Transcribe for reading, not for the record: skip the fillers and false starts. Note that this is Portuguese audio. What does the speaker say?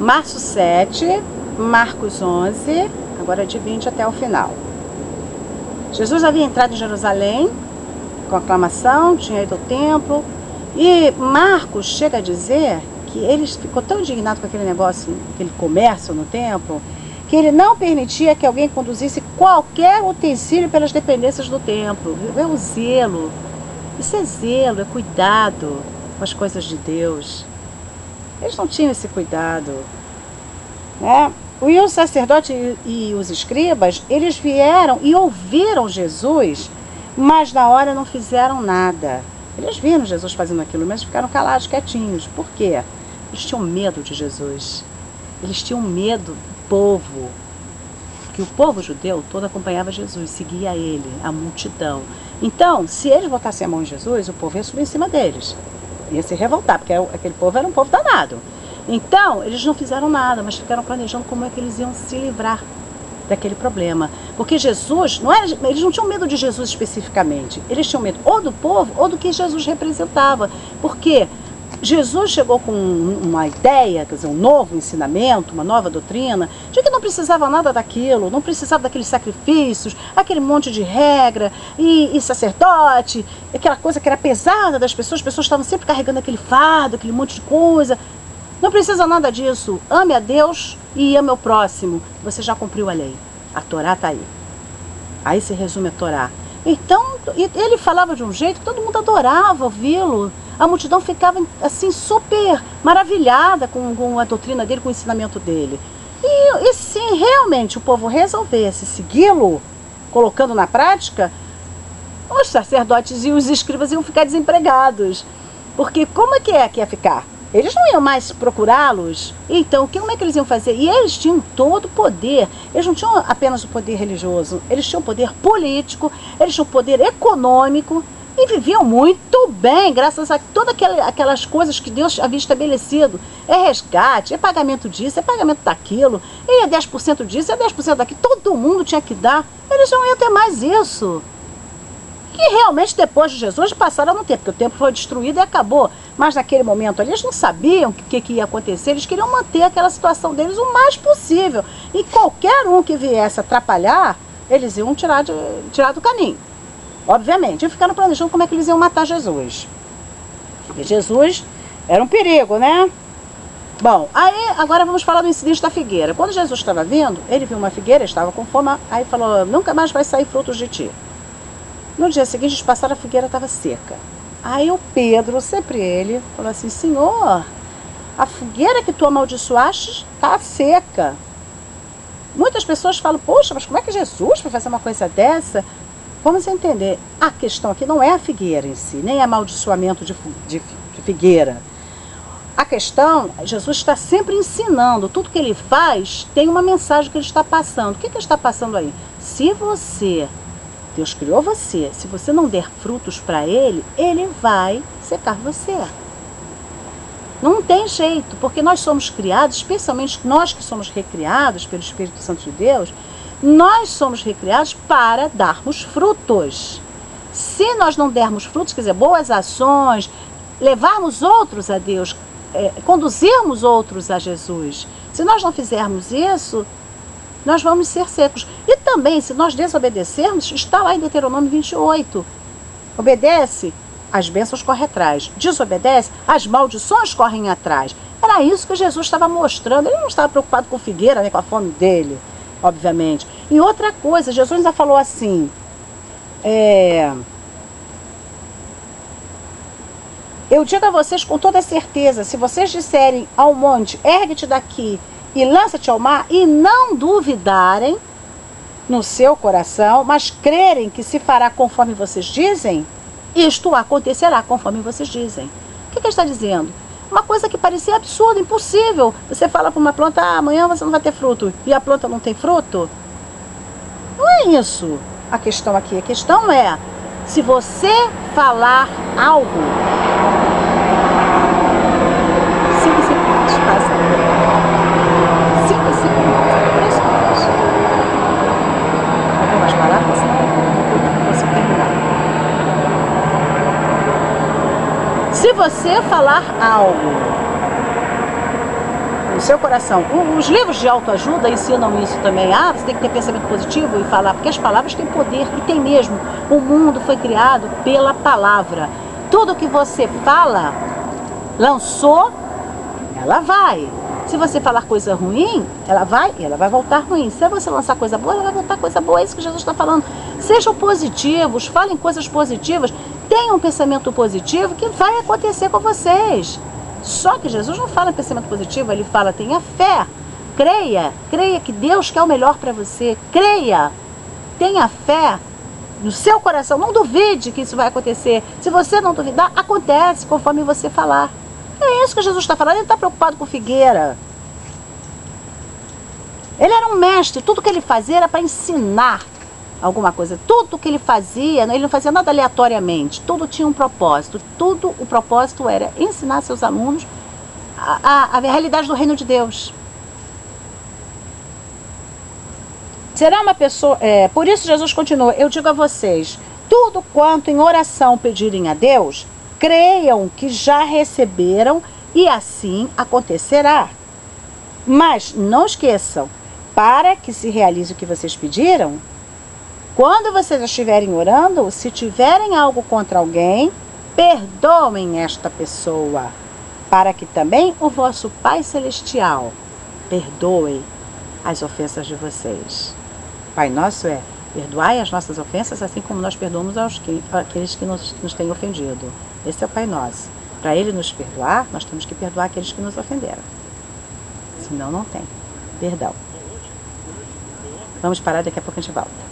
Março 7, Marcos 11, agora de 20 até o final. Jesus havia entrado em Jerusalém com aclamação, tinha ido ao templo, e Marcos chega a dizer que ele ficou tão indignado com aquele negócio, aquele comércio no templo, que ele não permitia que alguém conduzisse qualquer utensílio pelas dependências do templo. É o zelo. Isso é zelo, é cuidado com as coisas de Deus. Eles não tinham esse cuidado, né? E os sacerdotes e os escribas, eles vieram e ouviram Jesus, mas na hora não fizeram nada. Eles viram Jesus fazendo aquilo, mas ficaram calados, quietinhos. Por quê? Eles tinham medo de Jesus. Eles tinham medo do povo. Porque o povo judeu todo acompanhava Jesus, seguia ele, a multidão. Então, se eles botassem a mão em Jesus, o povo ia subir em cima deles. Ia se revoltar, porque aquele povo era um povo danado. Então, eles não fizeram nada, mas ficaram planejando como é que eles iam se livrar daquele problema. Porque Jesus, eles não tinham medo de Jesus especificamente. Eles tinham medo ou do povo ou do que Jesus representava. Porque Jesus chegou com uma ideia, quer dizer, um novo ensinamento, uma nova doutrina, de que não precisava nada daquilo, não precisava daqueles sacrifícios, aquele monte de regra e sacerdote, aquela coisa que era pesada das pessoas, as pessoas estavam sempre carregando aquele fardo, aquele monte de coisa. Não precisa nada disso. Ame a Deus e ame ao próximo. Você já cumpriu a lei. A Torá está aí. Aí se resume a Torá. Então, ele falava de um jeito que todo mundo adorava ouvi-lo. A multidão ficava assim super maravilhada com a doutrina dele, com o ensinamento dele. E se realmente o povo resolvesse segui-lo, colocando na prática, os sacerdotes e os escribas iam ficar desempregados. Porque como é que ia ficar? Eles não iam mais procurá-los. Então, como é que eles iam fazer? E eles tinham todo o poder. Eles não tinham apenas o poder religioso. Eles tinham o poder político, eles tinham o poder econômico e viviam muito bem, graças a todas aquelas coisas que Deus havia estabelecido. É resgate, é pagamento disso, é pagamento daquilo, e é 10% disso, é 10% daquilo. Todo mundo tinha que dar. Eles não iam ter mais isso. E realmente depois de Jesus passaram a não ter, porque o templo foi destruído e acabou. Mas naquele momento ali eles não sabiam o que ia acontecer, eles queriam manter aquela situação deles o mais possível. E qualquer um que viesse atrapalhar, eles iam tirar do caminho. Obviamente, e ficaram planejando como é que eles iam matar Jesus. Porque Jesus era um perigo, né? Bom, aí agora vamos falar do incidente da figueira. Quando Jesus estava vindo, ele viu uma figueira, estava com fome, aí falou, nunca mais vai sair frutos de ti. No dia seguinte, eles passaram, a figueira estava seca. Aí o Pedro, sempre ele, falou assim, Senhor, a figueira que tu amaldiçoaste está seca. Muitas pessoas falam, poxa, mas como é que Jesus vai fazer uma coisa dessa? Vamos entender, a questão aqui não é a figueira em si, nem amaldiçoamento de figueira. A questão, Jesus está sempre ensinando, tudo que ele faz tem uma mensagem que ele está passando. O que ele está passando aí? Se você... Deus criou você. Se você não der frutos para ele, ele vai secar você. Não tem jeito, porque nós somos criados, especialmente nós que somos recriados pelo Espírito Santo de Deus, nós somos recriados para darmos frutos. Se nós não dermos frutos, quer dizer, boas ações, levarmos outros a Deus, conduzirmos outros a Jesus, se nós não fizermos isso, nós vamos ser secos. E também, se nós desobedecermos, está lá em Deuteronômio 28. Obedece, as bênçãos correm atrás. Desobedece, as maldições correm atrás. Era isso que Jesus estava mostrando. Ele não estava preocupado com figueira, nem com a fome dele, obviamente. E outra coisa, Jesus ainda falou assim, eu digo a vocês com toda certeza, se vocês disserem ao monte, ergue-te daqui e lança-te ao mar, e não duvidarem no seu coração, mas crerem que se fará conforme vocês dizem, isto acontecerá conforme vocês dizem. O que ele está dizendo? Uma coisa que parecia absurda, impossível. Você fala para uma planta, amanhã você não vai ter fruto, e a planta não tem fruto? Não é isso a questão aqui. A questão é, se você falar algo, 5 segundos, passa. 5 segundos, impressionante. Não vou mais parar, porque não consigo terminar. Se você falar algo no o seu coração. Os livros de autoajuda ensinam isso também. Ah, você tem que ter pensamento positivo e falar, porque as palavras têm poder, e tem mesmo. O mundo foi criado pela palavra. Tudo que você fala, lançou, ela vai. Se você falar coisa ruim, ela vai e ela vai voltar ruim. Se você lançar coisa boa, ela vai voltar coisa boa. É isso que Jesus está falando. Sejam positivos, falem coisas positivas, tenham um pensamento positivo que vai acontecer com vocês. Só que Jesus não fala em pensamento positivo, ele fala, tenha fé, creia que Deus quer o melhor para você, creia, tenha fé no seu coração, não duvide que isso vai acontecer. Se você não duvidar, acontece conforme você falar. É isso que Jesus está falando, ele está preocupado com figueira. Ele era um mestre, tudo que ele fazia era para ensinar alguma coisa. Tudo que ele não fazia nada aleatoriamente, tudo tinha um propósito. O propósito era ensinar seus alunos a realidade do reino de Deus. Será uma pessoa, por isso Jesus continua, eu digo a vocês, tudo quanto em oração pedirem a Deus, creiam que já receberam e assim acontecerá. Mas não esqueçam, para que se realize o que vocês pediram, quando vocês estiverem orando, se tiverem algo contra alguém, perdoem esta pessoa, para que também o vosso Pai Celestial perdoe as ofensas de vocês. Pai nosso é, perdoai as nossas ofensas, assim como nós perdoamos aqueles que nos têm ofendido. Esse é o Pai Nosso. Para Ele nos perdoar, nós temos que perdoar aqueles que nos ofenderam. Senão não tem perdão. Vamos parar, daqui a pouco a gente volta.